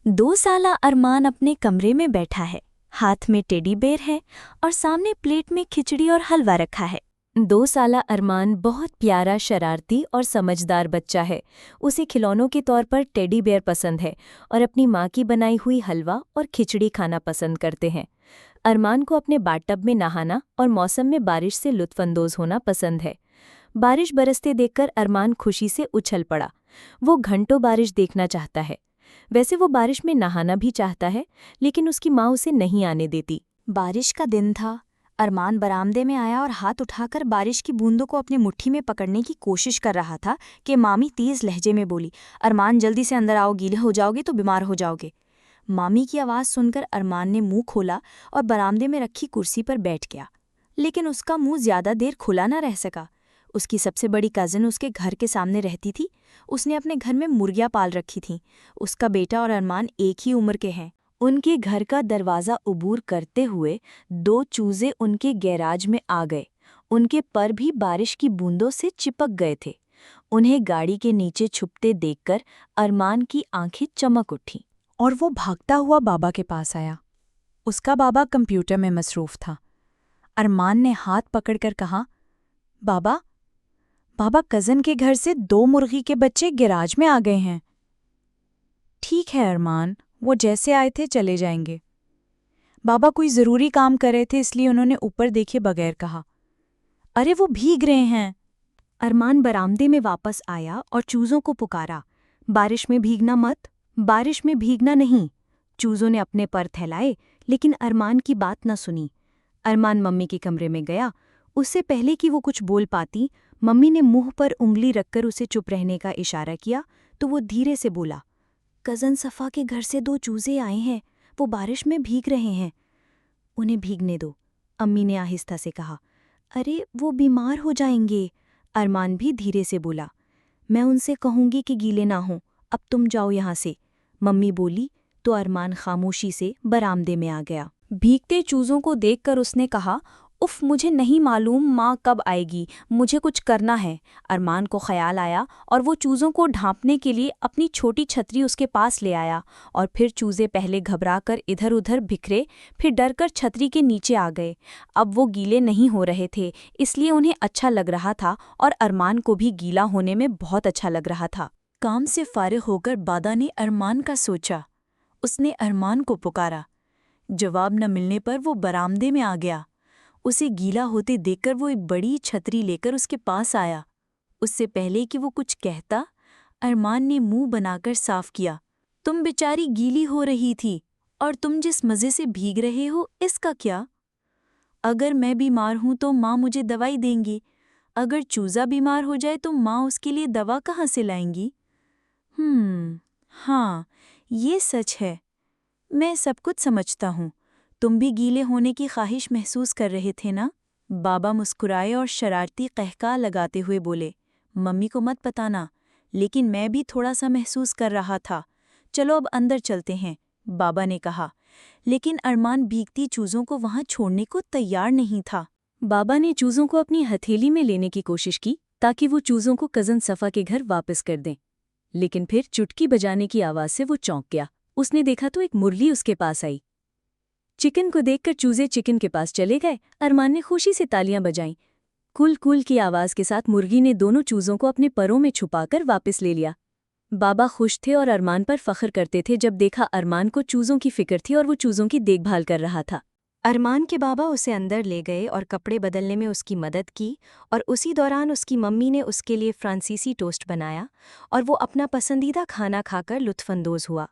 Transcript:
2 साला अरमान अपने कमरे में बैठा है। हाथ में टेडी बेयर है और सामने प्लेट में खिचड़ी और हलवा रखा है। 2 साला अरमान बहुत प्यारा, शरारती और समझदार बच्चा है। उसे खिलौनों के तौर पर टेडी बेयर पसंद है और अपनी माँ की बनाई हुई हलवा और खिचड़ी खाना पसंद करते हैं। अरमान को अपने बाथटब में नहाना और मौसम में बारिश से लुत्फानंदोज होना पसंद है। बारिश बरसते देखकर अरमान खुशी से उछल पड़ा। वो घंटों बारिश देखना चाहता है। वैसे वो बारिश में नहाना भी चाहता है, लेकिन उसकी माँ उसे नहीं आने देती। बारिश का दिन था। अरमान बरामदे में आया और हाथ उठाकर बारिश की बूंदों को अपनी मुट्ठी में पकड़ने की कोशिश कर रहा था कि मामी तेज लहजे में बोली, अरमान जल्दी से अंदर आओ, गीले हो जाओगे तो बीमार हो जाओगे। मामी की आवाज़ सुनकर अरमान ने मुंह खोला और बरामदे में रखी कुर्सी पर बैठ गया। लेकिन उसका मुंह ज्यादा देर खुला न रह सका। उसकी सबसे बड़ी कज़न उसके घर के सामने रहती थी। उसने अपने घर में मुर्गियाँ पाल रखी थीं। उसका बेटा और अरमान एक ही उम्र के हैं। उनके घर का दरवाज़ा उबूर करते हुए 2 चूजे उनके गैराज में आ गए। उनके पर भी बारिश की बूंदों से चिपक गए थे। उन्हें गाड़ी के नीचे छुपते देखकर अरमान की आंखें चमक उठीं। और वो भागता हुआ बाबा के पास आया। उसका बाबा कंप्यूटर में मसरूफ था। अरमान ने हाथ पकड़कर कहा, बाबा, बाबा, कज़न के घर से 2 मुर्गी के बच्चे गैराज में आ गए हैं। ठीक है अरमान, वो जैसे आए थे चले जाएंगे। बाबा कोई ज़रूरी काम कर रहे थे, इसलिए उन्होंने ऊपर देखे बगैर कहा, अरे वो भीग रहे हैं। अरमान बरामदे में वापस आया और चूज़ों को पुकारा, बारिश में भीगना मत, बारिश में भीगना नहीं। चूज़ों ने अपने पर थैलाए, लेकिन अरमान की बात न सुनी। अरमान मम्मी के कमरे में गया। उससे पहले कि वो कुछ बोल पाती, मम्मी ने मुंह पर उंगली रखकर उसे चुप रहने का इशारा किया, तो वो धीरे से बोला, कज़न सफ़ा के घर से 2 चूज़े आए हैं, वो बारिश में भीग रहे हैं। उन्हें भीगने दो, अम्मी ने आहिस्ता से कहा। अरे वो बीमार हो जाएंगे। अरमान भी धीरे से बोला, मैं उनसे कहूँगी कि गीले ना हों, अब तुम जाओ यहाँ से। मम्मी बोली तो अरमान खामोशी से बरामदे में आ गया। भीगते चूज़ों को देखकर उसने कहा, उफ़, मुझे नहीं मालूम माँ कब आएगी, मुझे कुछ करना है। अरमान को ख्याल आया और वो चूज़ों को ढांपने के लिए अपनी छोटी छतरी उसके पास ले आया। और फिर चूज़े पहले घबराकर इधर उधर बिखरे, फिर डरकर छतरी के नीचे आ गए। अब वो गीले नहीं हो रहे थे, इसलिए उन्हें अच्छा लग रहा था और अरमान को भी गीला होने में बहुत अच्छा लग रहा था। काम से फारिग होकर बादा ने अरमान का सोचा। उसने अरमान को पुकारा। जवाब न मिलने पर वो बरामदे में आ गया। उसे गीला होते देखकर वो एक बड़ी छतरी लेकर उसके पास आया। उससे पहले कि वो कुछ कहता, अरमान ने मुंह बनाकर साफ किया, तुम बेचारी गीली हो रही थी, और तुम जिस मज़े से भीग रहे हो इसका क्या? अगर मैं बीमार हूं तो माँ मुझे दवाई देंगी। अगर चूज़ा बीमार हो जाए तो माँ उसके लिए दवा कहाँ से लाएंगी? हाँ, ये सच है। मैं सब कुछ समझता हूँ। तुम भी गीले होने की ख्वाहिश महसूस कर रहे थे ना? बाबा मुस्कुराए और शरारती कहका लगाते हुए बोले, मम्मी को मत बताना, लेकिन मैं भी थोड़ा सा महसूस कर रहा था। चलो अब अंदर चलते हैं, बाबा ने कहा। लेकिन अरमान भीगती चूज़ों को वहाँ छोड़ने को तैयार नहीं था। बाबा ने चूज़ों को अपनी हथेली में लेने की कोशिश की ताकि वो चूज़ों को कज़न सफ़ा के घर वापस कर दें। लेकिन फिर चुटकी बजाने की आवाज़ से वो चौंक गया। उसने देखा तो एक मुरली उसके पास आई। चिकन को देखकर चूजे चिकन के पास चले गए। अरमान ने खुशी से तालियां बजाईं। कुल कुल की आवाज़ के साथ मुर्गी ने दोनों चूज़ों को अपने परों में छुपाकर वापस ले लिया। बाबा खुश थे और अरमान पर फख्र करते थे जब देखा अरमान को चूज़ों की फिक्र थी और वो चूज़ों की देखभाल कर रहा था। अरमान के बाबा उसे अंदर ले गए और कपड़े बदलने में उसकी मदद की, और उसी दौरान उसकी मम्मी ने उसके लिए फ्रांसीसी टोस्ट बनाया और वो अपना पसंदीदा खाना खाकर लुत्फ़अंदोज़ हुआ।